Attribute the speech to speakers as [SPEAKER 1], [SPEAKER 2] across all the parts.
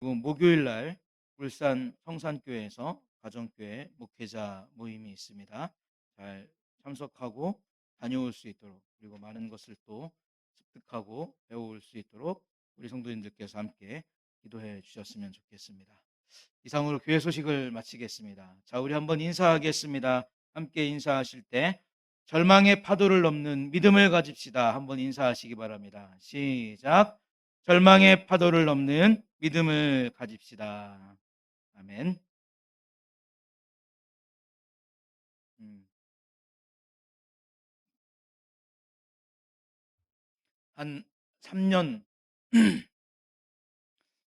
[SPEAKER 1] 그리고 목요일 날 울산 성산교회에서 가정교회 목회자 모임이 있습니다. 잘 참석하고 다녀올 수 있도록, 그리고 많은 것을 또 습득하고 배워올 수 있도록 우리 성도님들께서 함께 기도해 주셨으면 좋겠습니다. 이상으로 교회 소식을 마치겠습니다. 자, 우리 한번 인사하겠습니다. 함께 인사하실 때 절망의 파도를 넘는 믿음을 가집시다. 한번 인사하시기 바랍니다. 시작. 절망의 파도를 넘는 믿음을 가집시다. 아멘. 음, 한 3년,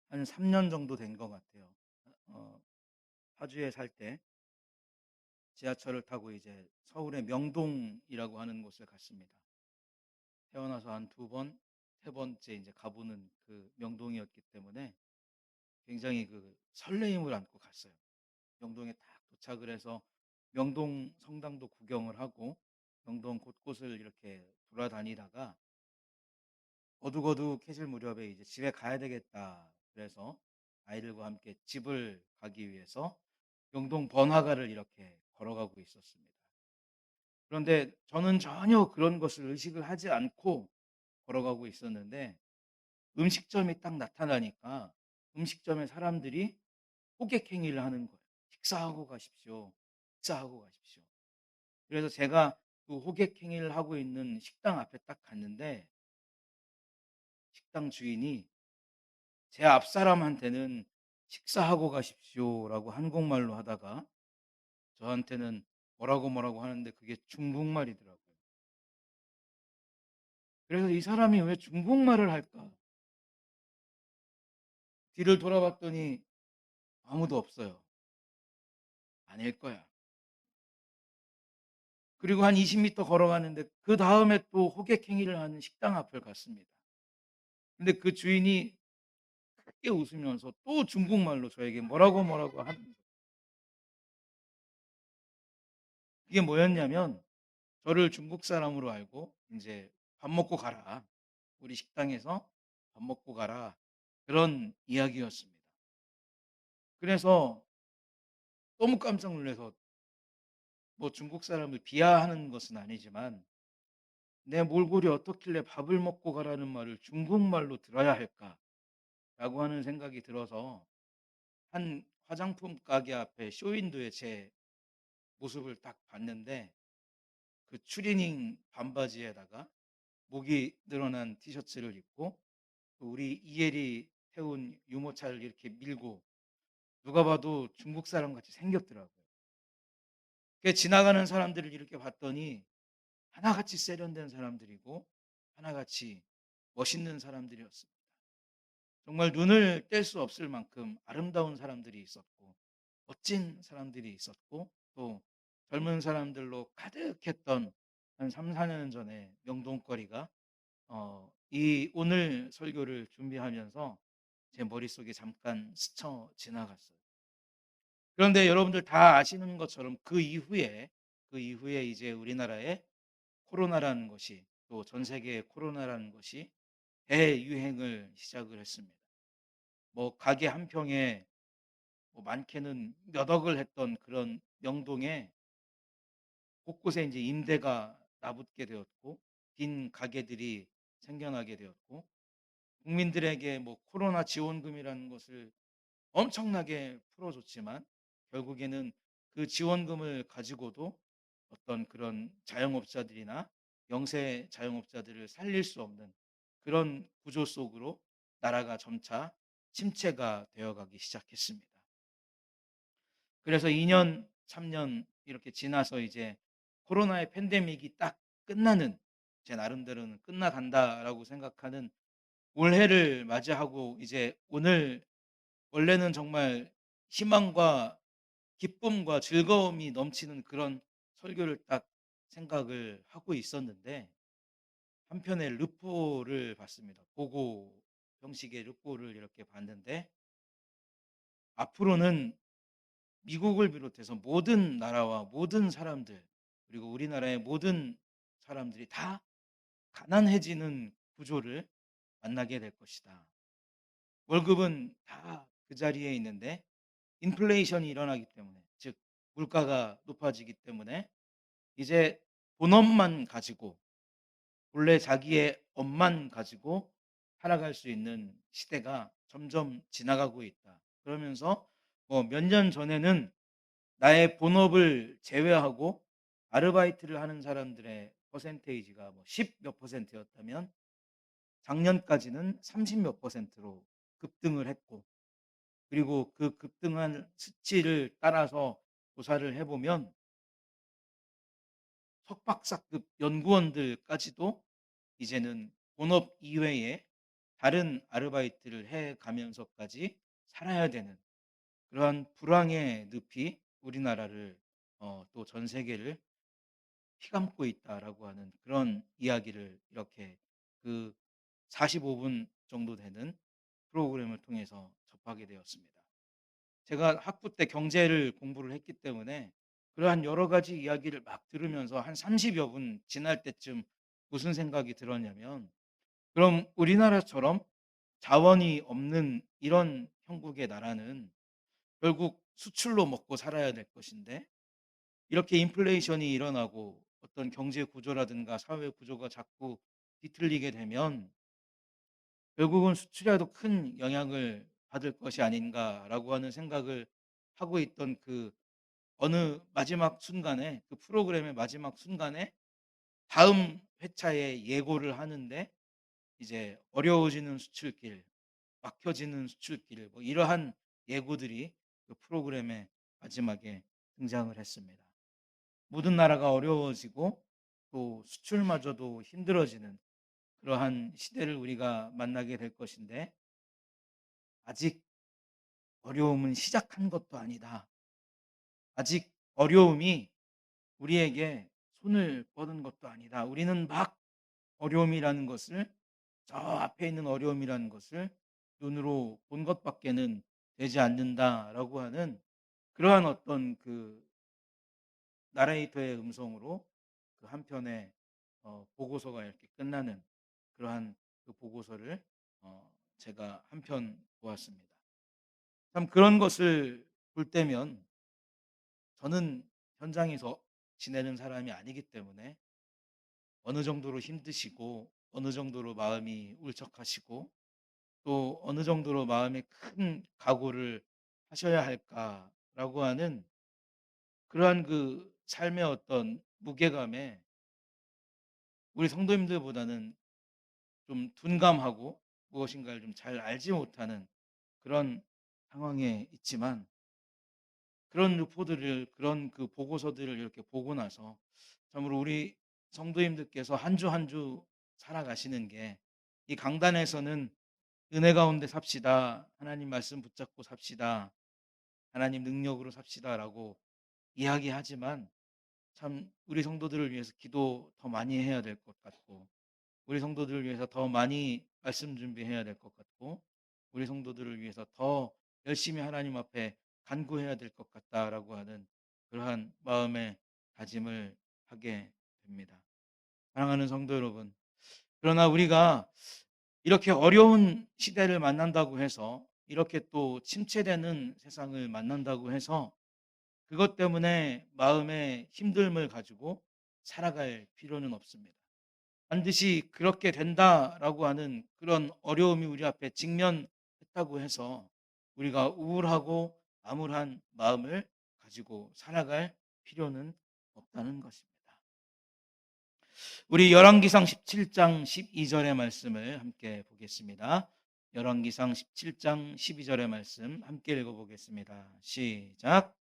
[SPEAKER 1] 한 3년 정도 된 것 같아요. 파주에 살 때 지하철을 타고 이제 서울의 명동이라고 하는 곳을 갔습니다. 태어나서 한 두 번, 세 번째 이제 가보는 그 명동이었기 때문에 굉장히 그 설레임을 안고 갔어요. 명동에 딱 도착을 해서 명동 성당도 구경을 하고 명동 곳곳을 이렇게 돌아다니다가 어둑어둑해질 무렵에 이제 집에 가야 되겠다. 그래서 아이들과 함께 집을 가기 위해서 명동 번화가를 이렇게 걸어가고 있었습니다. 그런데 저는 전혀 그런 것을 의식을 하지 않고 걸어가고 있었는데 음식점이 딱 나타나니까 음식점에 사람들이 호객행위를 하는 거예요. 식사하고 가십시오. 식사하고 가십시오. 그래서 제가 그 호객행위를 하고 있는 식당 앞에 딱 갔는데 식당 주인이 제 앞사람한테는 식사하고 가십시오라고 한국말로 하다가 저한테는 뭐라고 하는데 그게 중국말이더라고요. 그래서 이 사람이 왜 중국말을 할까? 뒤를 돌아봤더니 아무도 없어요. 아닐 거야. 그리고 한 20m 걸어가는데 그 다음에 또 호객행위를 하는 식당 앞을 갔습니다. 근데 그 주인이 크게 웃으면서 또 중국말로 저에게 뭐라고 하는 거예요. 이게 뭐였냐면 저를 중국 사람으로 알고 이제 밥 먹고 가라. 우리 식당에서 밥 먹고 가라. 그런 이야기였습니다. 그래서 너무 깜짝 놀라서 뭐 중국 사람을 비하하는 것은 아니지만 내 몰골이 어떻길래 밥을 먹고 가라는 말을 중국말로 들어야 할까라고 하는 생각이 들어서 한 화장품 가게 앞에 쇼윈도에 제 모습을 딱 봤는데 그 추리닝 반바지에다가 목이 늘어난 티셔츠를 입고 우리 이혜리 태운 유모차를 이렇게 밀고 누가 봐도 중국 사람 같이 생겼더라고요. 지나가는 사람들을 이렇게 봤더니 하나같이 세련된 사람들이고 하나같이 멋있는 사람들이었습니다. 정말 눈을 뗄 수 없을 만큼 아름다운 사람들이 있었고 멋진 사람들이 있었고 또 젊은 사람들로 가득했던 한 3, 4년 전에 명동거리가 이 오늘 설교를 준비하면서 제 머릿속에 잠깐 스쳐 지나갔어요. 그런데 여러분들 다 아시는 것처럼 그 이후에 이제 우리나라에 코로나라는 것이 또 전 세계의 코로나라는 것이 대유행을 시작을 했습니다. 뭐 가게 한 평에 뭐 많게는 몇 억을 했던 그런 명동에 곳곳에 이제 임대가 나붙게 되었고 빈 가게들이 생겨나게 되었고 국민들에게 뭐 코로나 지원금이라는 것을 엄청나게 풀어줬지만 결국에는 그 지원금을 가지고도 어떤 그런 자영업자들이나 영세 자영업자들을 살릴 수 없는 그런 구조 속으로 나라가 점차 침체가 되어가기 시작했습니다. 그래서 2년, 3년 이렇게 지나서 이제 코로나의 팬데믹이 딱 끝나는 제 나름대로는 끝나간다라고 생각하는 올해를 맞이하고 이제 오늘 원래는 정말 희망과 기쁨과 즐거움이 넘치는 그런 설교를 딱 생각을 하고 있었는데 한편에 르포를 봤습니다. 보고 형식의 르포를 이렇게 봤는데 앞으로는 미국을 비롯해서 모든 나라와 모든 사람들 그리고 우리나라의 모든 사람들이 다 가난해지는 구조를 만나게 될 것이다. 월급은 다 그 자리에 있는데 인플레이션이 일어나기 때문에, 즉 물가가 높아지기 때문에 이제 본업만 가지고, 본래 자기의 업만 가지고 살아갈 수 있는 시대가 점점 지나가고 있다. 그러면서 뭐 몇 년 전에는 나의 본업을 제외하고 아르바이트를 하는 사람들의 퍼센테이지가 뭐 10 몇 퍼센트였다면 작년까지는 30 몇 퍼센트로 급등을 했고, 그리고 그 급등한 수치를 따라서 조사를 해보면 석박사급 연구원들까지도 이제는 본업 이외에 다른 아르바이트를 해 가면서까지 살아야 되는 그러한 불황의 늪이 우리나라를 또 전 세계를 휘감고 있다라고 하는 그런 이야기를 이렇게 그 45분 정도 되는 프로그램을 통해서 접하게 되었습니다. 제가 학부 때 경제를 공부를 했기 때문에 그러한 여러 가지 이야기를 막 들으면서 한 30여 분 지날 때쯤 무슨 생각이 들었냐면, 그럼 우리나라처럼 자원이 없는 이런 형국의 나라는 결국 수출로 먹고 살아야 될 것인데, 이렇게 인플레이션이 일어나고 어떤 경제 구조라든가 사회 구조가 자꾸 뒤틀리게 되면 결국은 수출에도 큰 영향을 받을 것이 아닌가라고 하는 생각을 하고 있던 그 어느 마지막 순간에, 그 프로그램의 마지막 순간에 다음 회차에 예고를 하는데 이제 어려워지는 수출길, 막혀지는 수출길, 뭐 이러한 예고들이 그 프로그램의 마지막에 등장을 했습니다. 모든 나라가 어려워지고 또 수출마저도 힘들어지는 그러한 시대를 우리가 만나게 될 것인데, 아직 어려움은 시작한 것도 아니다. 아직 어려움이 우리에게 손을 뻗은 것도 아니다. 우리는 막 어려움이라는 것을, 저 앞에 있는 어려움이라는 것을 눈으로 본 것밖에는 되지 않는다라고 하는 그러한 어떤 그 나레이터의 음성으로 그 한편의 보고서가 이렇게 끝나는 그러한 그 보고서를 제가 한편 보았습니다. 참 그런 것을 볼 때면, 저는 현장에서 지내는 사람이 아니기 때문에 어느 정도로 힘드시고 어느 정도로 마음이 울적하시고 또 어느 정도로 마음에 큰 각오를 하셔야 할까라고 하는 그러한 그 삶의 어떤 무게감에 우리 성도님들보다는 좀 둔감하고 무엇인가를 좀 잘 알지 못하는 그런 상황에 있지만, 그런 루포들을, 그런 그 보고서들을 이렇게 보고 나서 참으로 우리 성도님들께서 한 주 한 주 살아가시는 게, 이 강단에서는 은혜 가운데 삽시다, 하나님 말씀 붙잡고 삽시다, 하나님 능력으로 삽시다라고 이야기하지만, 참 우리 성도들을 위해서 기도 더 많이 해야 될 것 같고, 우리 성도들을 위해서 더 많이 말씀 준비해야 될 것 같고, 우리 성도들을 위해서 더 열심히 하나님 앞에 간구해야 될 것 같다라고 하는 그러한 마음의 다짐을 하게 됩니다. 사랑하는 성도 여러분, 그러나 우리가 이렇게 어려운 시대를 만난다고 해서, 이렇게 또 침체되는 세상을 만난다고 해서 그것 때문에 마음의 힘듦을 가지고 살아갈 필요는 없습니다. 반드시 그렇게 된다라고 하는 그런 어려움이 우리 앞에 직면했다고 해서 우리가 우울하고 암울한 마음을 가지고 살아갈 필요는 없다는 것입니다. 우리 열왕기상 17장 12절의 말씀을 함께 보겠습니다. 열왕기상 17장 12절의 말씀 함께 읽어보겠습니다. 시작.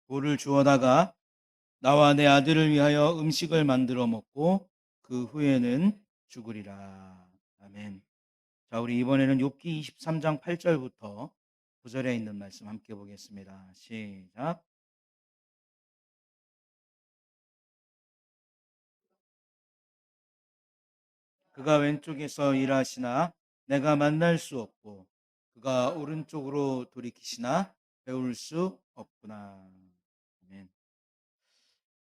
[SPEAKER 1] 돌을 주워다가 나와 내 아들을 위하여 음식을 만들어 먹고 그 후에는 죽으리라. 아멘. 자, 우리 이번에는 욥기 23장 8절부터 9절에 있는 말씀 함께 보겠습니다. 시작. 그가 왼쪽에서 일하시나 내가 만날 수 없고 그가 오른쪽으로 돌이키시나 배울 수 없구나. 아멘.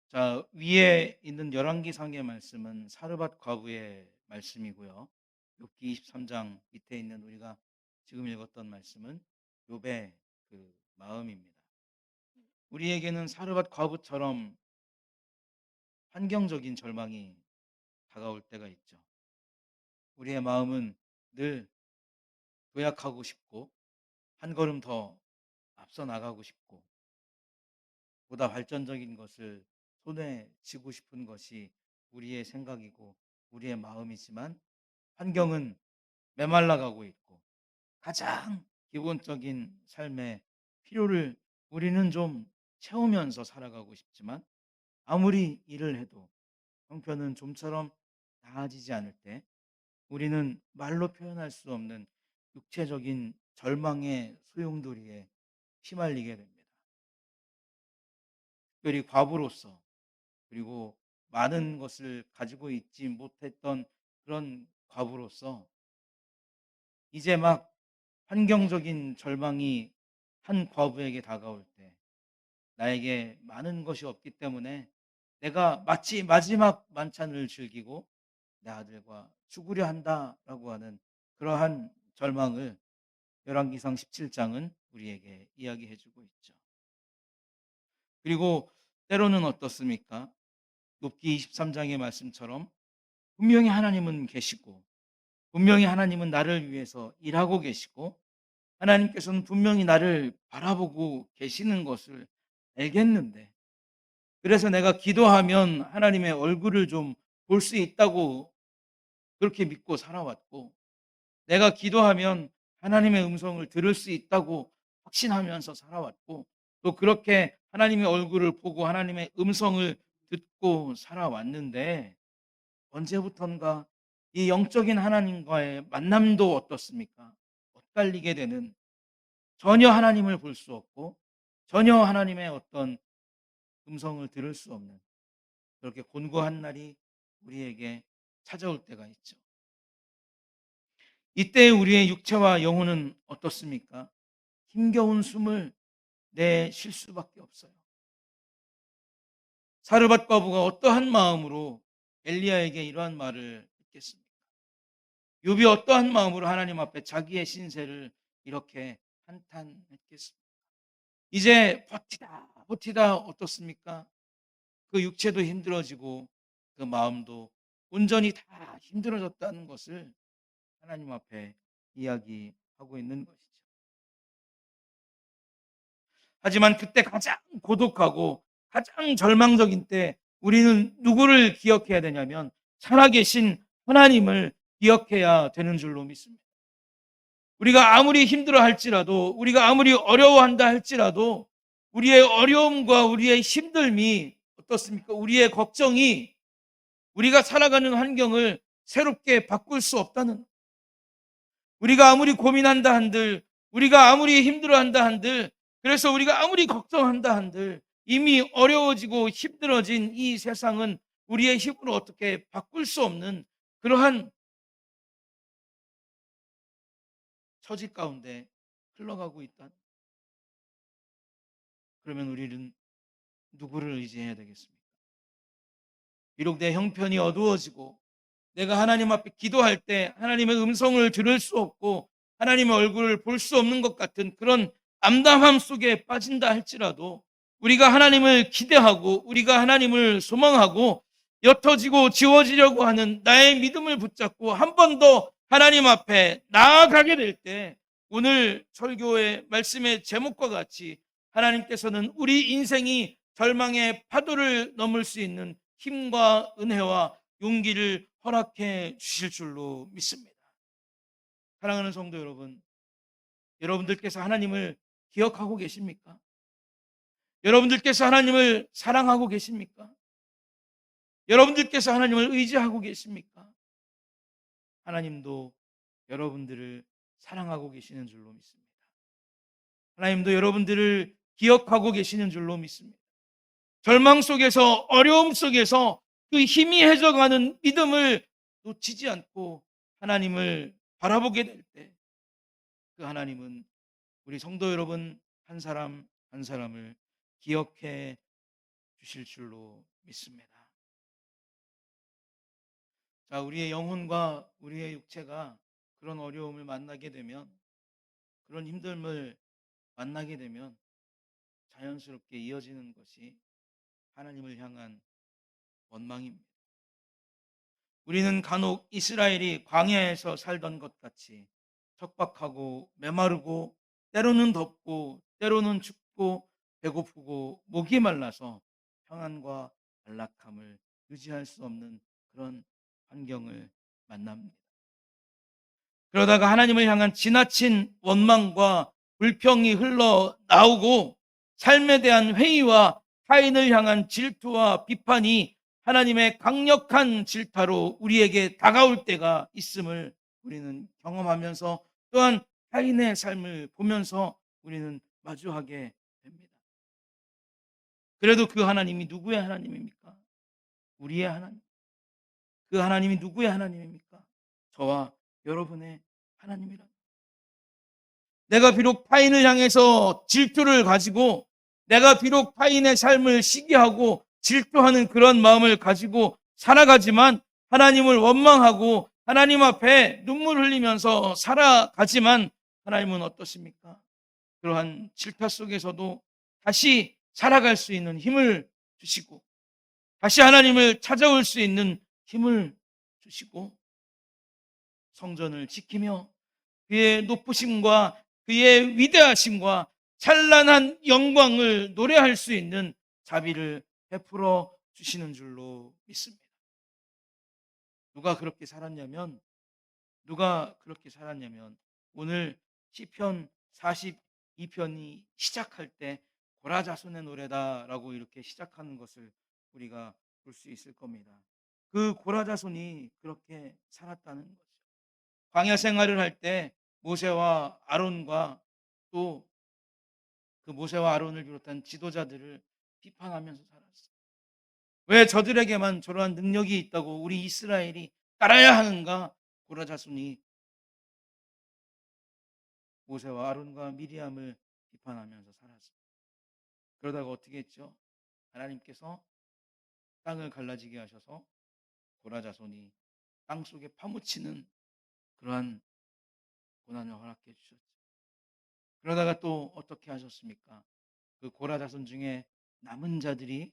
[SPEAKER 1] 자, 위에 있는 열왕기상의 말씀은 사르밧 과부의 말씀이고요. 욥기 23장 밑에 있는 우리가 지금 읽었던 말씀은 욥의 그 마음입니다. 우리에게는 사르밧 과부처럼 환경적인 절망이 다가올 때가 있죠. 우리의 마음은 늘 도약하고 싶고 한 걸음 더 앞서 나가고 싶고 보다 발전적인 것을 손에 쥐고 싶은 것이 우리의 생각이고 우리의 마음이지만 환경은 메말라가고 있고 가장 기본적인 삶의 필요를 우리는 좀 채우면서 살아가고 싶지만 아무리 일을 해도 형편은 좀처럼 나아지지 않을 때 우리는 말로 표현할 수 없는 육체적인 절망의 소용돌이에 휘말리게 됩니다. 특별히 과부로서 그리고 많은 것을 가지고 있지 못했던 그런 과부로서 이제 막 환경적인 절망이 한 과부에게 다가올 때 나에게 많은 것이 없기 때문에 내가 마치 마지막 만찬을 즐기고 내 아들과 죽으려 한다라고 하는 그러한 절망을 열왕기상 17장은 우리에게 이야기해 주고 있죠. 그리고 때로는 어떻습니까? 욥기 23장의 말씀처럼 분명히 하나님은 계시고 분명히 하나님은 나를 위해서 일하고 계시고 하나님께서는 분명히 나를 바라보고 계시는 것을 알겠는데 그래서 내가 기도하면 하나님의 얼굴을 좀 볼 수 있다고 그렇게 믿고 살아왔고 내가 기도하면 하나님의 음성을 들을 수 있다고 확신하면서 살아왔고 또 그렇게 하나님의 얼굴을 보고 하나님의 음성을 듣고 살아왔는데 언제부턴가 이 영적인 하나님과의 만남도 어떻습니까? 엇갈리게 되는 전혀 하나님을 볼 수 없고 전혀 하나님의 어떤 음성을 들을 수 없는 그렇게 곤고한 날이 우리에게 찾아올 때가 있죠. 이때 우리의 육체와 영혼은 어떻습니까? 힘겨운 숨을 내쉴 수밖에 없어요. 사르밧 과부가 어떠한 마음으로 엘리야에게 이러한 말을 했겠습니까? 욥이 어떠한 마음으로 하나님 앞에 자기의 신세를 이렇게 한탄했겠습니까? 이제 버티다 버티다 어떻습니까? 그 육체도 힘들어지고 그 마음도 온전히 다 힘들어졌다는 것을 하나님 앞에 이야기하고 있는 것이죠. 하지만 그때 가장 고독하고 가장 절망적인 때 우리는 누구를 기억해야 되냐면 살아계신 하나님을 기억해야 되는 줄로 믿습니다. 우리가 아무리 힘들어 할지라도 우리가 아무리 어려워한다 할지라도 우리의 어려움과 우리의 힘듦이 어떻습니까? 우리의 걱정이 우리가 살아가는 환경을 새롭게 바꿀 수 없다는 우리가 아무리 고민한다 한들 우리가 아무리 힘들어한다 한들 그래서 우리가 아무리 걱정한다 한들 이미 어려워지고 힘들어진 이 세상은 우리의 힘으로 어떻게 바꿀 수 없는 그러한 처지 가운데 흘러가고 있다. 그러면 우리는 누구를 의지해야 되겠습니까? 비록 내 형편이 어두워지고 내가 하나님 앞에 기도할 때 하나님의 음성을 들을 수 없고 하나님의 얼굴을 볼 수 없는 것 같은 그런 암담함 속에 빠진다 할지라도 우리가 하나님을 기대하고 우리가 하나님을 소망하고 옅어지고 지워지려고 하는 나의 믿음을 붙잡고 한 번 더 하나님 앞에 나아가게 될 때 오늘 설교의 말씀의 제목과 같이 하나님께서는 우리 인생이 절망의 파도를 넘을 수 있는 힘과 은혜와 용기를 허락해 주실 줄로 믿습니다. 사랑하는 성도 여러분, 여러분들께서 하나님을 기억하고 계십니까? 여러분들께서 하나님을 사랑하고 계십니까? 여러분들께서 하나님을 의지하고 계십니까? 하나님도 여러분들을 사랑하고 계시는 줄로 믿습니다. 하나님도 여러분들을 기억하고 계시는 줄로 믿습니다. 절망 속에서 어려움 속에서 그 힘이 해져가는 믿음을 놓치지 않고 하나님을 바라보게 될 때 그 하나님은 우리 성도 여러분 한 사람 한 사람을 기억해 주실 줄로 믿습니다. 자, 우리의 영혼과 우리의 육체가 그런 어려움을 만나게 되면, 그런 힘듦을 만나게 되면 자연스럽게 이어지는 것이 하나님을 향한 원망입니다. 우리는 간혹 이스라엘이 광야에서 살던 것 같이 척박하고 메마르고 때로는 덥고 때로는 춥고 배고프고 목이 말라서 평안과 안락함을 유지할 수 없는 그런 환경을 만납니다. 그러다가 하나님을 향한 지나친 원망과 불평이 흘러나오고 삶에 대한 회의와 타인을 향한 질투와 비판이 하나님의 강력한 질타로 우리에게 다가올 때가 있음을 우리는 경험하면서, 또한 타인의 삶을 보면서 우리는 마주하게 됩니다. 그래도 그 하나님이 누구의 하나님입니까? 우리의 하나님. 그 하나님이 누구의 하나님입니까? 저와 여러분의 하나님이라. 내가 비록 타인을 향해서 질투를 가지고, 내가 비록 타인의 삶을 시기하고 질투하는 그런 마음을 가지고 살아가지만, 하나님을 원망하고 하나님 앞에 눈물 흘리면서 살아가지만, 하나님은 어떠십니까? 그러한 질타 속에서도 다시 살아갈 수 있는 힘을 주시고, 다시 하나님을 찾아올 수 있는 힘을 주시고, 성전을 지키며 그의 높으심과 그의 위대하심과 찬란한 영광을 노래할 수 있는 자비를 베풀어 주시는 줄로 믿습니다. 누가 그렇게 살았냐면 오늘 시편 42편이 시작할 때 고라자손의 노래다라고 이렇게 시작하는 것을 우리가 볼 수 있을 겁니다. 그 고라자손이 그렇게 살았다는 거죠. 광야 생활을 할 때 모세와 아론과 또 그 모세와 아론을 비롯한 지도자들을 비판하면서 살았어요. 왜 저들에게만 저러한 능력이 있다고 우리 이스라엘이 따라야 하는가? 고라 자손이 모세와 아론과 미리암을 비판하면서 살았어요. 그러다가 어떻게 했죠? 하나님께서 땅을 갈라지게 하셔서 고라 자손이 땅 속에 파묻히는 그러한 고난을 허락해 주셨죠. 그러다가 또 어떻게 하셨습니까? 그 고라 자손 중에 남은 자들이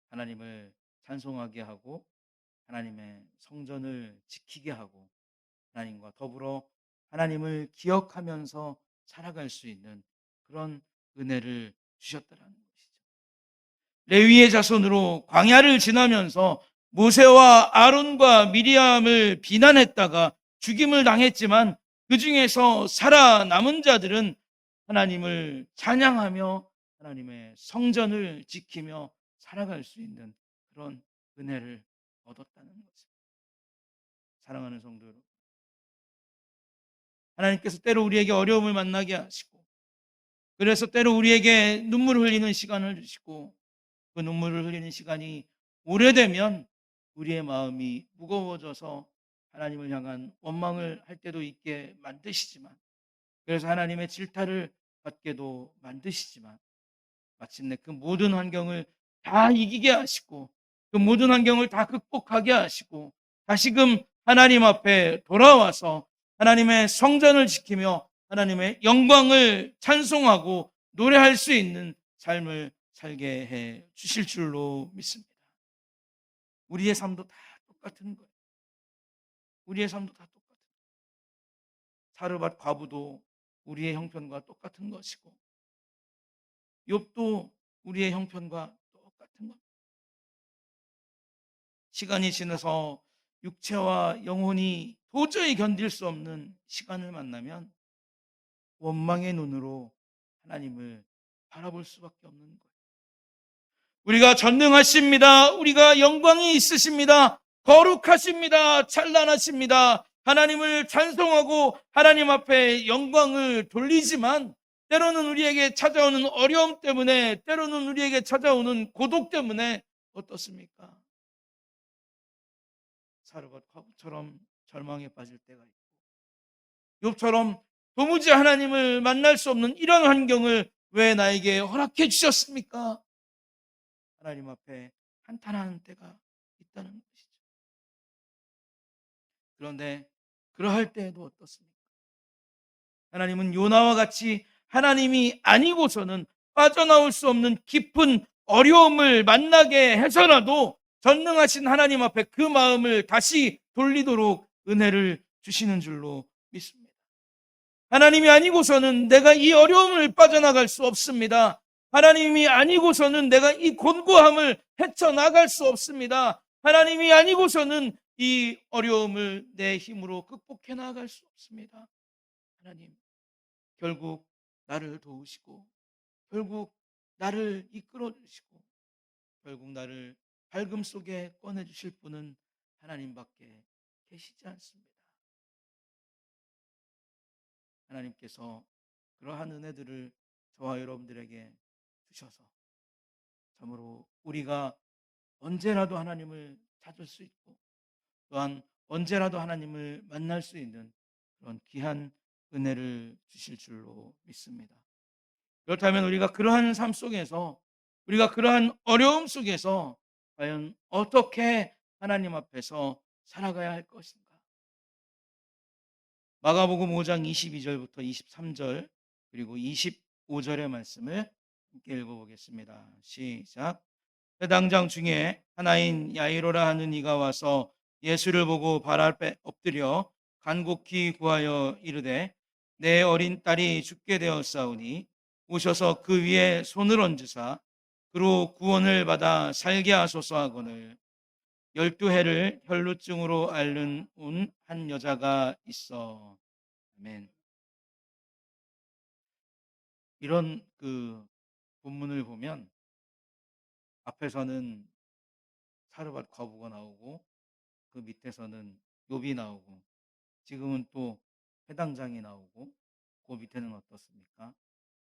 [SPEAKER 1] 하나님을 찬송하게 하고 하나님의 성전을 지키게 하고 하나님과 더불어 하나님을 기억하면서 살아갈 수 있는 그런 은혜를 주셨다는 것이죠. 레위의 자손으로 광야를 지나면서 모세와 아론과 미리암을 비난했다가 죽임을 당했지만, 그 중에서 살아남은 자들은 하나님을 찬양하며 하나님의 성전을 지키며 살아갈 수 있는 그런 은혜를 얻었다는 것입니다. 사랑하는 성도 여러분, 하나님께서 때로 우리에게 어려움을 만나게 하시고, 그래서 때로 우리에게 눈물을 흘리는 시간을 주시고, 그 눈물을 흘리는 시간이 오래되면 우리의 마음이 무거워져서 하나님을 향한 원망을 할 때도 있게 만드시지만, 그래서 하나님의 질타를 받게도 만드시지만, 마침내 그 모든 환경을 다 이기게 하시고 그 모든 환경을 다 극복하게 하시고 다시금 하나님 앞에 돌아와서 하나님의 성전을 지키며 하나님의 영광을 찬송하고 노래할 수 있는 삶을 살게 해 주실 줄로 믿습니다. 우리의 삶도 다 똑같은 거예요. 우리의 삶도 다 똑같은 거예요. 사르밧 과부도 우리의 형편과 똑같은 것이고, 욥도 우리의 형편과 똑같은 것. 시간이 지나서 육체와 영혼이 도저히 견딜 수 없는 시간을 만나면 원망의 눈으로 하나님을 바라볼 수밖에 없는 거예요. 우리가 전능하십니다. 우리가 영광이 있으십니다. 거룩하십니다. 찬란하십니다. 하나님을 찬송하고 하나님 앞에 영광을 돌리지만, 때로는 우리에게 찾아오는 어려움 때문에, 때로는 우리에게 찾아오는 고독 때문에 어떻습니까? 사르밧 과부처럼 절망에 빠질 때가 있고, 욥처럼 도무지 하나님을 만날 수 없는 이런 환경을 왜 나에게 허락해 주셨습니까? 하나님 앞에 한탄하는 때가 있다는 것이죠. 그런데 그러할 때에도 어떻습니까? 하나님은 요나와 같이 하나님이 아니고서는 빠져나올 수 없는 깊은 어려움을 만나게 해서라도 전능하신 하나님 앞에 그 마음을 다시 돌리도록 은혜를 주시는 줄로 믿습니다. 하나님이 아니고서는 내가 이 어려움을 빠져나갈 수 없습니다. 하나님이 아니고서는 내가 이 곤고함을 헤쳐나갈 수 없습니다. 하나님이 아니고서는 이 어려움을 내 힘으로 극복해 나갈 수 없습니다. 하나님, 결국 나를 도우시고 결국 나를 이끌어 주시고 결국 나를 밝음 속에 꺼내 주실 분은 하나님밖에 계시지 않습니다. 하나님께서 그러한 은혜들을 저와 여러분들에게 주셔서 참으로 우리가 언제라도 하나님을 찾을 수 있고 또한 언제라도 하나님을 만날 수 있는 그런 귀한 은혜를 주실 줄로 믿습니다. 그렇다면 우리가 그러한 삶 속에서 우리가 그러한 어려움 속에서 과연 어떻게 하나님 앞에서 살아가야 할 것인가? 마가복음 5장 22절부터 23절 그리고 25절의 말씀을 함께 읽어보겠습니다. 시작. 해당장 중에 하나인 야이로라 하는 이가 와서 예수를 보고 발 앞에 엎드려 간곡히 구하여 이르되 내 어린 딸이 죽게 되었사오니 오셔서 그 위에 손을 얹으사 그로 구원을 받아 살게 하소서 하거늘 12해를 혈루증으로 앓는 한 여자가 있어. 아멘. 이런 본문을 보면 앞에서는 사르밧 과부가 나오고 그 밑에서는 욥이 나오고 지금은 또 해당장이 나오고 그 밑에는 어떻습니까?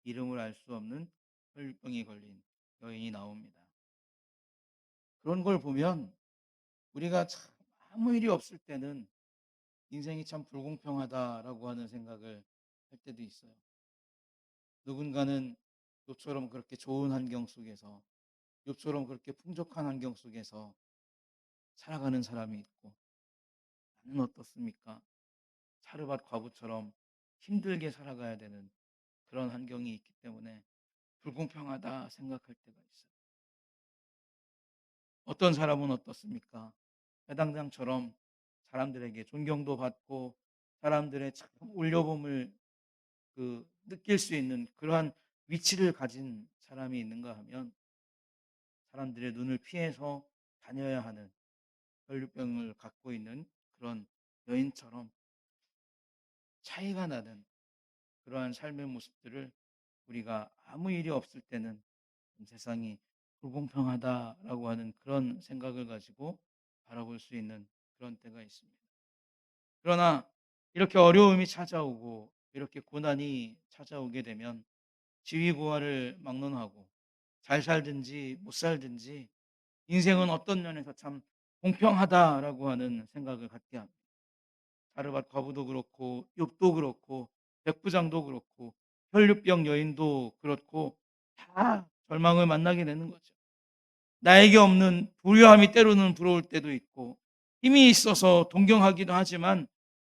[SPEAKER 1] 이름을 알 수 없는 혈병이 걸린 여인이 나옵니다. 그런 걸 보면 우리가 참 아무 일이 없을 때는 인생이 참 불공평하다라고 하는 생각을 할 때도 있어요. 누군가는 욥처럼 그렇게 좋은 환경 속에서 욥처럼 그렇게 풍족한 환경 속에서 살아가는 사람이 있고 나는 어떻습니까? 사르밧 과부처럼 힘들게 살아가야 되는 그런 환경이 있기 때문에 불공평하다 생각할 때가 있어요. 어떤 사람은 어떻습니까? 해당장처럼 사람들에게 존경도 받고 사람들의 참 올려봄을 느낄 수 있는 그러한 위치를 가진 사람이 있는가 하면 사람들의 눈을 피해서 다녀야 하는 혈류병을 갖고 있는 그런 여인처럼 차이가 나는 그러한 삶의 모습들을 우리가 아무 일이 없을 때는 세상이 불공평하다라고 하는 그런 생각을 가지고 바라볼 수 있는 그런 때가 있습니다. 그러나 이렇게 어려움이 찾아오고 이렇게 고난이 찾아오게 되면 지위고하를 막론하고 잘 살든지 못 살든지 인생은 어떤 면에서 참 공평하다라고 하는 생각을 갖게 합니다. 사르밧 과부도 그렇고 욥도 그렇고 백부장도 그렇고 혈류병 여인도 그렇고 다 절망을 만나게 되는 거죠. 나에게 없는 부유함이 때로는 부러울 때도 있고 힘이 있어서 동경하기도 하지만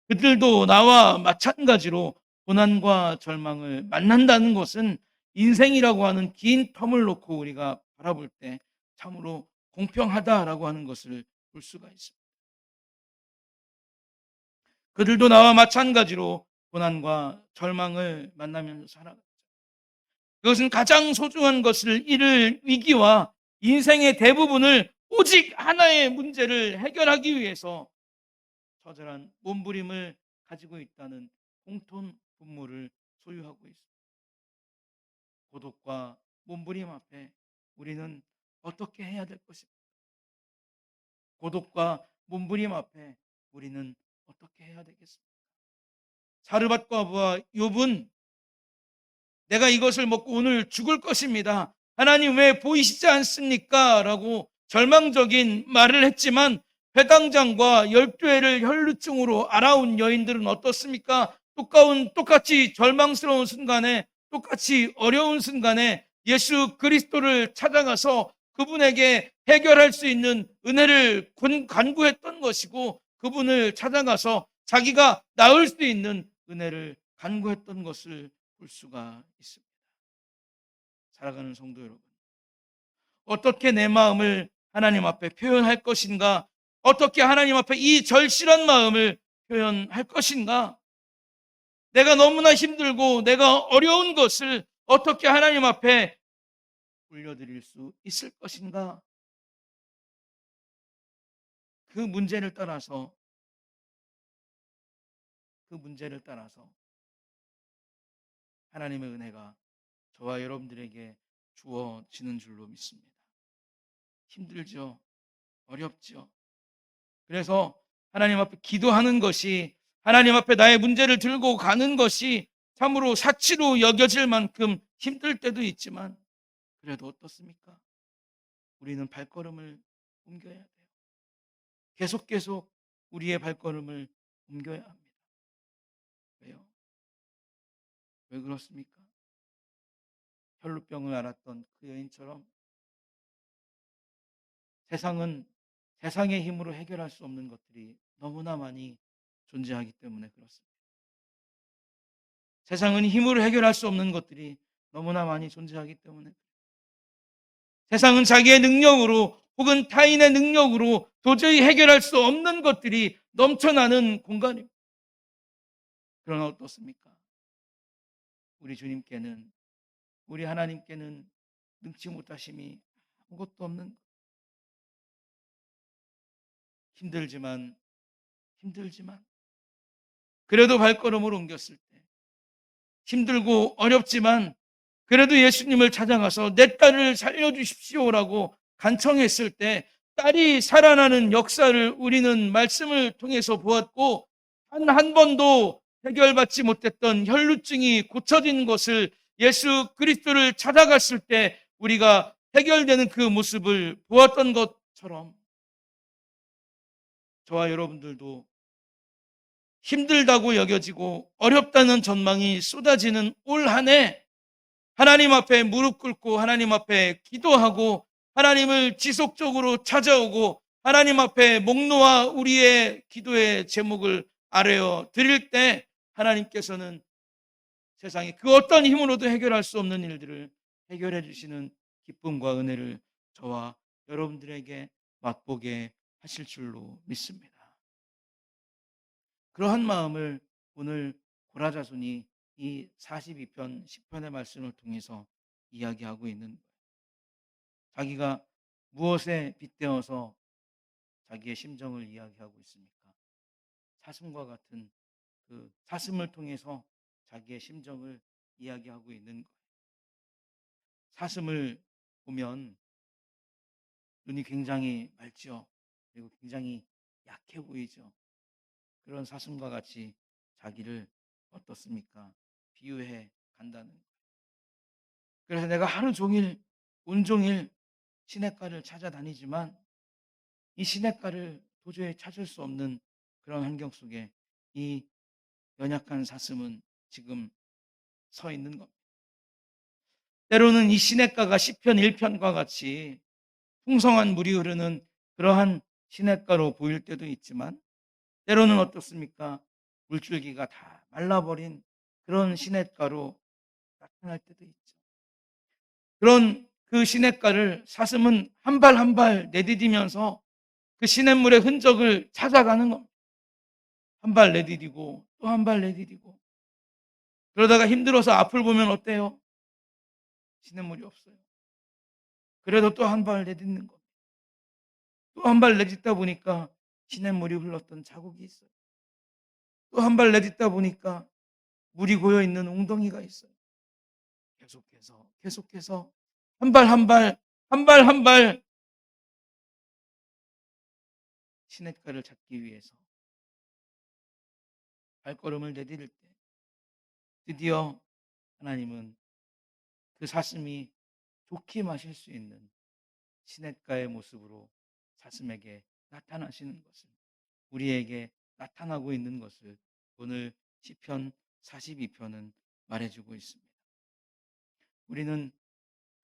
[SPEAKER 1] 그들도 나와 마찬가지로 고난과 절망을 만난다는 것은 인생이라고 하는 긴 텀을 놓고 우리가 바라볼 때 참으로 공평하다라고 하는 것을 볼 수가 있습니다. 그들도 나와 마찬가지로 고난과 절망을 만나면서 살아갔죠. 그것은 가장 소중한 것을 잃을 위기와 인생의 대부분을 오직 하나의 문제를 해결하기 위해서 처절한 몸부림을 가지고 있다는 공통 분모를 소유하고 있습니다. 고독과 몸부림 앞에 우리는 어떻게 해야 될 것입니까? 고독과 몸부림 앞에 우리는 어떻게 해야 되겠습니까? 사르밧 과부와 욥은 내가 이것을 먹고 오늘 죽을 것입니다. 하나님 왜 보이시지 않습니까? 라고 절망적인 말을 했지만 회당장과 12해를 혈루증으로 앓아온 여인들은 어떻습니까? 똑같이 절망스러운 순간에, 똑같이 어려운 순간에 예수 그리스도를 찾아가서 그분에게 해결할 수 있는 은혜를 간구했던 것이고, 그분을 찾아가서 자기가 나을 수 있는 은혜를 간구했던 것을 볼 수가 있습니다. 살아가는 성도 여러분, 어떻게 내 마음을 하나님 앞에 표현할 것인가? 어떻게 하나님 앞에 이 절실한 마음을 표현할 것인가? 내가 너무나 힘들고 내가 어려운 것을 어떻게 하나님 앞에 올려드릴 수 있을 것인가? 그 문제를 따라서 하나님의 은혜가 저와 여러분들에게 주어지는 줄로 믿습니다. 힘들죠? 어렵죠? 그래서 하나님 앞에 기도하는 것이, 하나님 앞에 나의 문제를 들고 가는 것이 참으로 사치로 여겨질 만큼 힘들 때도 있지만, 그래도 어떻습니까? 우리는 발걸음을 옮겨야 돼요. 계속 우리의 발걸음을 옮겨야 합니다. 왜요? 왜 그렇습니까? 혈루병을 앓았던 그 여인처럼 세상의 힘으로 해결할 수 없는 것들이 너무나 많이 존재하기 때문에 그렇습니다. 세상은 힘으로 해결할 수 없는 것들이 너무나 많이 존재하기 때문에, 세상은 자기의 능력으로 혹은 타인의 능력으로 도저히 해결할 수 없는 것들이 넘쳐나는 공간입니다. 그러나 어떻습니까? 우리 주님께는, 우리 하나님께는 능치 못하심이 아무것도 없는, 힘들지만 그래도 발걸음을 옮겼을 때, 힘들고 어렵지만 그래도 예수님을 찾아가서 내 딸을 살려주십시오라고 간청했을 때 딸이 살아나는 역사를 우리는 말씀을 통해서 보았고, 한 번도 해결받지 못했던 혈루증이 고쳐진 것을 예수 그리스도를 찾아갔을 때 우리가 해결되는 그 모습을 보았던 것처럼, 저와 여러분들도 힘들다고 여겨지고 어렵다는 전망이 쏟아지는 올 한 해, 하나님 앞에 무릎 꿇고 하나님 앞에 기도하고 하나님을 지속적으로 찾아오고 하나님 앞에 목 놓아 우리의 기도의 제목을 아뢰어 드릴 때, 하나님께서는 세상에 그 어떤 힘으로도 해결할 수 없는 일들을 해결해 주시는 기쁨과 은혜를 저와 여러분들에게 맛보게 하실 줄로 믿습니다. 그러한 마음을 오늘 고라자손이 이 42편 10편의 말씀을 통해서 이야기하고 있는 거예요. 자기가 무엇에 빗대어서 자기의 심정을 이야기하고 있습니까? 사슴과 같은 그 사슴을 통해서 자기의 심정을 이야기하고 있는 거예요. 사슴을 보면 눈이 굉장히 맑죠. 그리고 굉장히 약해 보이죠. 그런 사슴과 같이 자기를 어떻습니까? 비유해 간다는 거예요. 그래서 내가 하루 종일, 온종일 시냇가를 찾아다니지만 이 시냇가를 도저히 찾을 수 없는 그런 환경 속에 이 연약한 사슴은 지금 서 있는 겁니다. 때로는 이 시냇가가 시편 1편과 같이 풍성한 물이 흐르는 그러한 시냇가로 보일 때도 있지만, 때로는 어떻습니까? 물줄기가 다 말라버린 그런 시냇가로 나타날 때도 있죠. 그런 그 시냇가를 사슴은 한 발 한 발 내디디면서 그 시냇물의 흔적을 찾아가는 겁니다. 한 발 내디디고 또 한 발 내디디고, 그러다가 힘들어서 앞을 보면 어때요? 시냇물이 없어요. 그래도 또 한 발 내딛는 겁니다. 또 한 발 내딛다 보니까 시냇물이 흘렀던 자국이 있어요. 또 한 발 내딛다 보니까 물이 고여 있는 웅덩이가 있어요. 계속해서 한 발 한 발, 한 발 한 발 시냇가를 찾기 위해서 발걸음을 내디딜 때 드디어 하나님은 그 사슴이 좋게 마실 수 있는 시냇가의 모습으로 사슴에게 나타나시는 것을, 우리에게 나타나고 있는 것을 오늘 시편 42편은 말해주고 있습니다. 우리는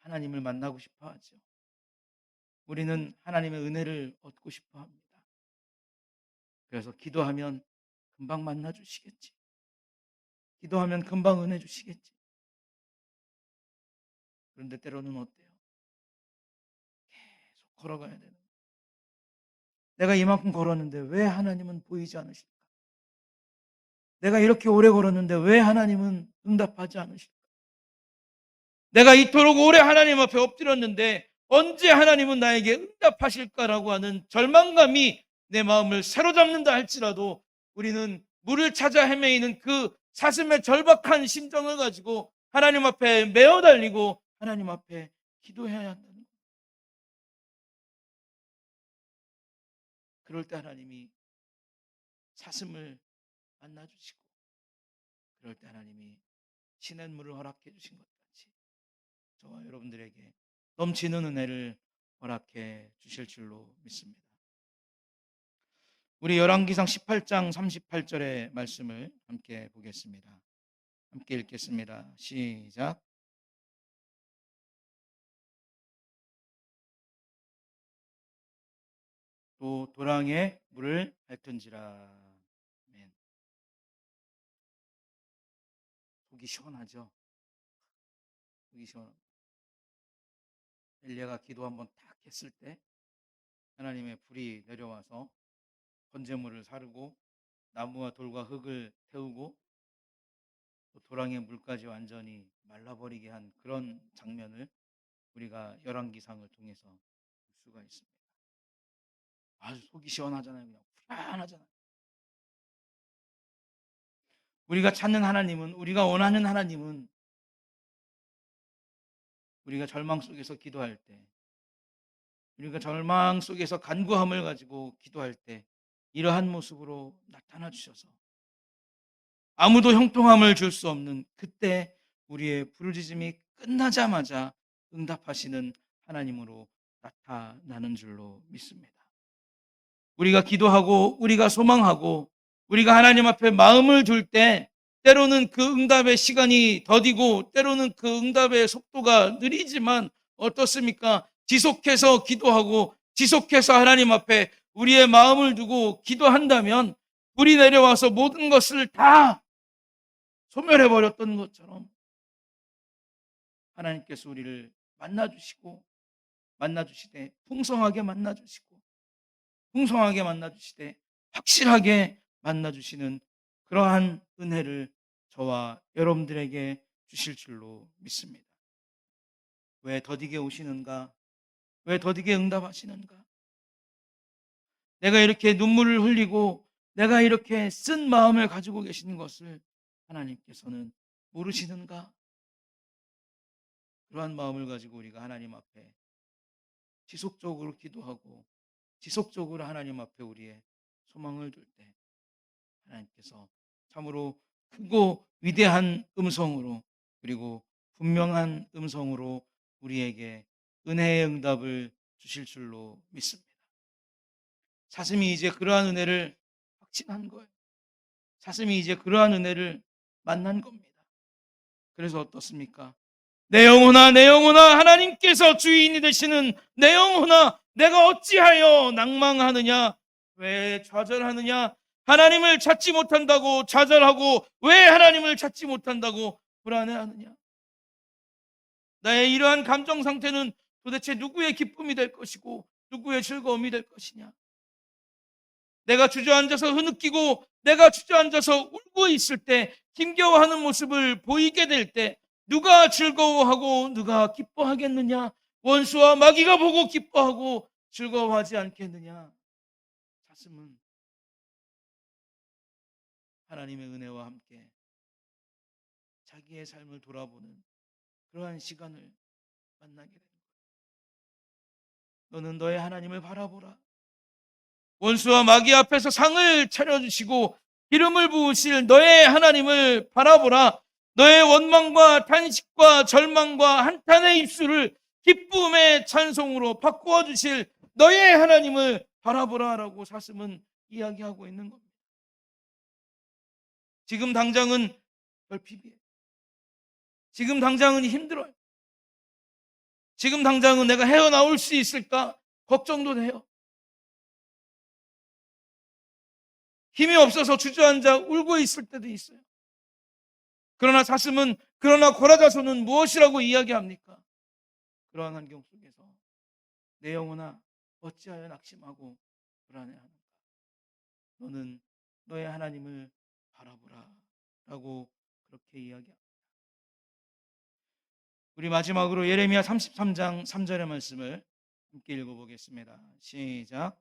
[SPEAKER 1] 하나님을 만나고 싶어 하죠. 우리는 하나님의 은혜를 얻고 싶어 합니다. 그래서 기도하면 금방 만나 주시겠지. 기도하면 금방 은혜 주시겠지. 그런데 때로는 어때요? 계속 걸어가야 되는. 내가 이만큼 걸었는데 왜 하나님은 보이지 않으실까? 내가 이렇게 오래 걸었는데 왜 하나님은 응답하지 않으실까? 내가 이토록 오래 하나님 앞에 엎드렸는데 언제 하나님은 나에게 응답하실까라고 하는 절망감이 내 마음을 사로잡는다 할지라도 우리는 물을 찾아 헤매이는 그 사슴의 절박한 심정을 가지고 하나님 앞에 메어 달리고 하나님 앞에 기도해야 한다는 거예요. 그럴 때 하나님이 사슴을 만나주시고, 그럴 때 하나님이 시냇물을 허락해 주신 것 같이 저와 여러분들에게 넘치는 은혜를 허락해 주실 줄로 믿습니다. 우리 열왕기상 18장 38절의 말씀을 함께 보겠습니다. 함께 읽겠습니다. 시작. 또 도랑에 물을 핥은지라. 아멘. 속이 시원하죠. 속이 시원. 엘리야가 기도 한번 딱 했을 때 하나님의 불이 내려와서 번제물을 사르고 나무와 돌과 흙을 태우고 또 도랑의 물까지 완전히 말라버리게 한 그런 장면을 우리가 열왕기상을 통해서 볼 수가 있습니다. 아주 속이 시원하잖아요. 그냥 불안하잖아요. 우리가 찾는 하나님은, 우리가 원하는 하나님은 우리가 절망 속에서 기도할 때, 우리가 절망 속에서 간구함을 가지고 기도할 때 이러한 모습으로 나타나 주셔서 아무도 형통함을 줄 수 없는 그때 우리의 부르짖음이 끝나자마자 응답하시는 하나님으로 나타나는 줄로 믿습니다. 우리가 기도하고 우리가 소망하고 우리가 하나님 앞에 마음을 둘 때 때로는 그 응답의 시간이 더디고 때로는 그 응답의 속도가 느리지만 어떻습니까? 지속해서 기도하고 지속해서 하나님 앞에 우리의 마음을 두고 기도한다면 불이 내려와서 모든 것을 다 소멸해버렸던 것처럼 하나님께서 우리를 만나주시고 만나주시되 풍성하게 만나주시고 풍성하게 만나주시되 확실하게 만나주시는 그러한 은혜를 저와 여러분들에게 주실 줄로 믿습니다. 왜 더디게 오시는가? 왜 더디게 응답하시는가? 내가 이렇게 눈물을 흘리고 내가 이렇게 쓴 마음을 가지고 계시는 것을 하나님께서는 모르시는가? 그러한 마음을 가지고 우리가 하나님 앞에 지속적으로 기도하고 지속적으로 하나님 앞에 우리의 소망을 둘 때 하나님께서 참으로 크고 위대한 음성으로 그리고 분명한 음성으로 우리에게 은혜의 응답을 주실 줄로 믿습니다. 사슴이 이제 그러한 은혜를 확신한 거예요. 사슴이 이제 그러한 은혜를 만난 겁니다. 그래서 어떻습니까? 내 영혼아, 내 영혼아, 하나님께서 주인이 되시는 내 영혼아, 내가 어찌하여 낭망하느냐? 왜 좌절하느냐? 하나님을 찾지 못한다고 좌절하고 왜 하나님을 찾지 못한다고 불안해하느냐? 나의 이러한 감정 상태는 도대체 누구의 기쁨이 될 것이고 누구의 즐거움이 될 것이냐? 내가 주저앉아서 흐느끼고 내가 주저앉아서 울고 있을 때 힘겨워하는 모습을 보이게 될 때 누가 즐거워하고 누가 기뻐하겠느냐? 원수와 마귀가 보고 기뻐하고 즐거워하지 않겠느냐? 사슴은 하나님의 은혜와 함께 자기의 삶을 돌아보는 그러한 시간을 만나게 되는 거예요. 너는 너의 하나님을 바라보라. 원수와 마귀 앞에서 상을 차려주시고 기름을 부으실 너의 하나님을 바라보라. 너의 원망과 탄식과 절망과 한탄의 입술을 기쁨의 찬송으로 바꾸어 주실 너의 하나님을 바라보라라고 사슴은 이야기하고 있는 겁니다. 지금 당장은 결핍이에요. 지금 당장은 힘들어요. 지금 당장은 내가 헤어나올 수 있을까 걱정도 돼요. 힘이 없어서 주저앉아 울고 있을 때도 있어요. 그러나 사슴은, 그러나 고라자손은 무엇이라고 이야기합니까? 그러한 환경 속에서 내 영혼아 어찌하여 낙심하고 불안해하는가? 너는 너의 하나님을 바라보라 라고 그렇게 이야기합니다. 우리 마지막으로 예레미야 33장 3절의 말씀을 함께 읽어보겠습니다. 시작.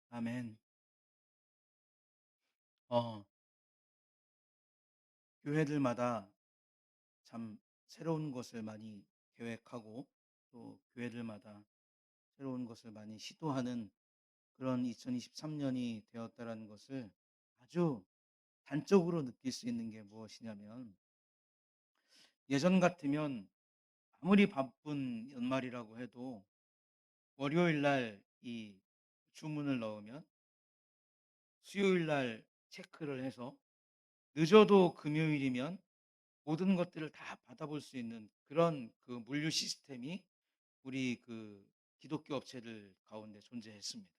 [SPEAKER 1] 아멘. 교회들마다 참 새로운 것을 많이 계획하고 또 교회들마다 새로운 것을 많이 시도하는 그런 2023년이 되었다라는 것을 아주 단적으로 느낄 수 있는 게 무엇이냐면, 예전 같으면 아무리 바쁜 연말이라고 해도 월요일 날 이 주문을 넣으면 수요일 날 체크를 해서 늦어도 금요일이면 모든 것들을 다 받아볼 수 있는 그런 그 물류 시스템이 우리 그 기독교 업체들 가운데 존재했습니다.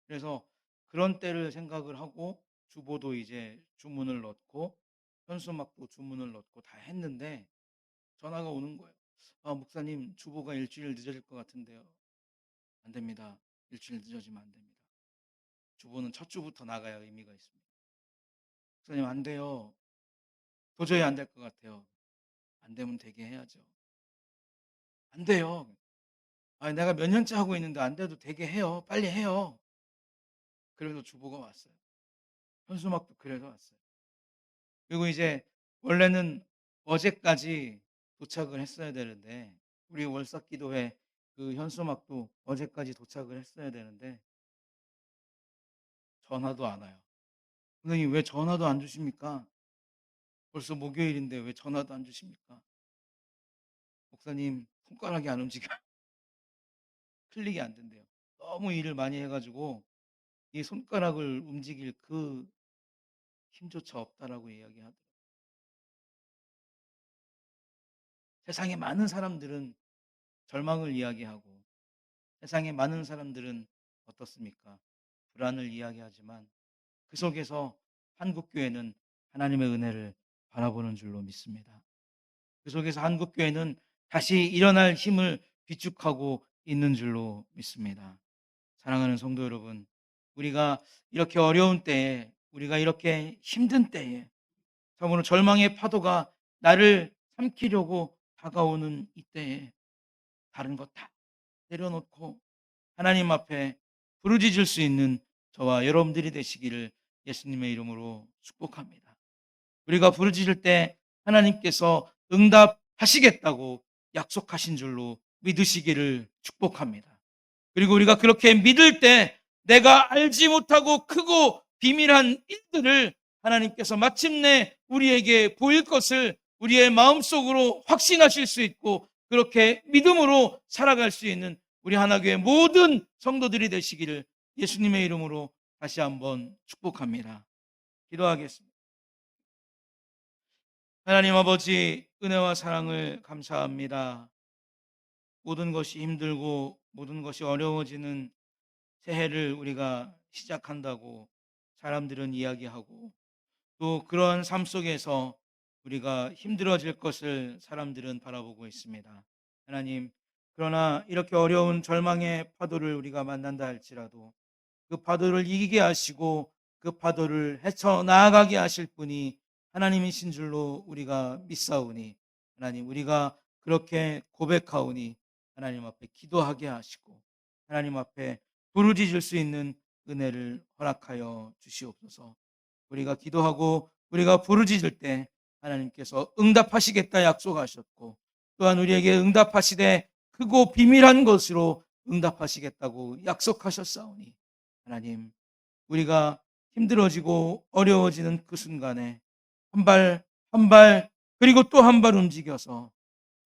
[SPEAKER 1] 그래서 그런 때를 생각을 하고 주보도 이제 주문을 넣고 현수막도 주문을 넣고 다 했는데 전화가 오는 거예요. 아, 목사님 주보가 일주일 늦어질 것 같은데요. 안 됩니다. 일주일 늦어지면 안 됩니다. 주보는 첫 주부터 나가야 의미가 있습니다. 목사님 안 돼요. 도저히 안 될 것 같아요. 안 되면 되게 해야죠. 안 돼요. 아, 내가 몇 년째 하고 있는데 안 돼도 되게 해요. 빨리 해요. 그래서 주보가 왔어요. 현수막도 그래서 왔어요. 그리고 이제 원래는 어제까지 도착을 했어야 되는데, 우리 월삭기도회 그 현수막도 어제까지 도착을 했어야 되는데 전화도 안 와요. 선생님 왜 전화도 안 주십니까? 벌써 목요일인데 왜 전화도 안 주십니까? 목사님 손가락이 안 움직여. 클릭이 안 된대요. 너무 일을 많이 해가지고 이 손가락을 움직일 그 힘조차 없다라고 이야기하더라고요. 세상에 많은 사람들은 절망을 이야기하고 세상에 많은 사람들은 어떻습니까? 불안을 이야기하지만 그 속에서 한국교회는 하나님의 은혜를 바라보는 줄로 믿습니다. 그 속에서 한국교회는 다시 일어날 힘을 비축하고 있는 줄로 믿습니다. 사랑하는 성도 여러분, 우리가 이렇게 어려운 때에, 우리가 이렇게 힘든 때에, 참으로 절망의 파도가 나를 삼키려고 다가오는 이때에 다른 것 다 내려놓고 하나님 앞에 부르짖을 수 있는 저와 여러분들이 되시기를 예수님의 이름으로 축복합니다. 우리가 부르짖을 때 하나님께서 응답하시겠다고 약속하신 줄로 믿으시기를 축복합니다. 그리고 우리가 그렇게 믿을 때 내가 알지 못하고 크고 비밀한 일들을 하나님께서 마침내 우리에게 보일 것을 우리의 마음속으로 확신하실 수 있고, 그렇게 믿음으로 살아갈 수 있는 우리 하나교회 모든 성도들이 되시기를 예수님의 이름으로 다시 한번 축복합니다. 기도하겠습니다. 하나님 아버지, 은혜와 사랑을 감사합니다. 모든 것이 힘들고 모든 것이 어려워지는 새해를 우리가 시작한다고 사람들은 이야기하고, 또 그런 삶 속에서 우리가 힘들어질 것을 사람들은 바라보고 있습니다. 하나님, 그러나 이렇게 어려운 절망의 파도를 우리가 만난다 할지라도 그 파도를 이기게 하시고 그 파도를 헤쳐나가게 하실 분이 하나님이신 줄로 우리가 믿사오니, 하나님 우리가 그렇게 고백하오니 하나님 앞에 기도하게 하시고 하나님 앞에 부르짖을 수 있는 은혜를 허락하여 주시옵소서. 우리가 기도하고 우리가 부르짖을 때 하나님께서 응답하시겠다 약속하셨고, 또한 우리에게 응답하시되 크고 비밀한 것으로 응답하시겠다고 약속하셨사오니, 하나님 우리가 힘들어지고 어려워지는 그 순간에 한 발 한 발 그리고 또 한 발 움직여서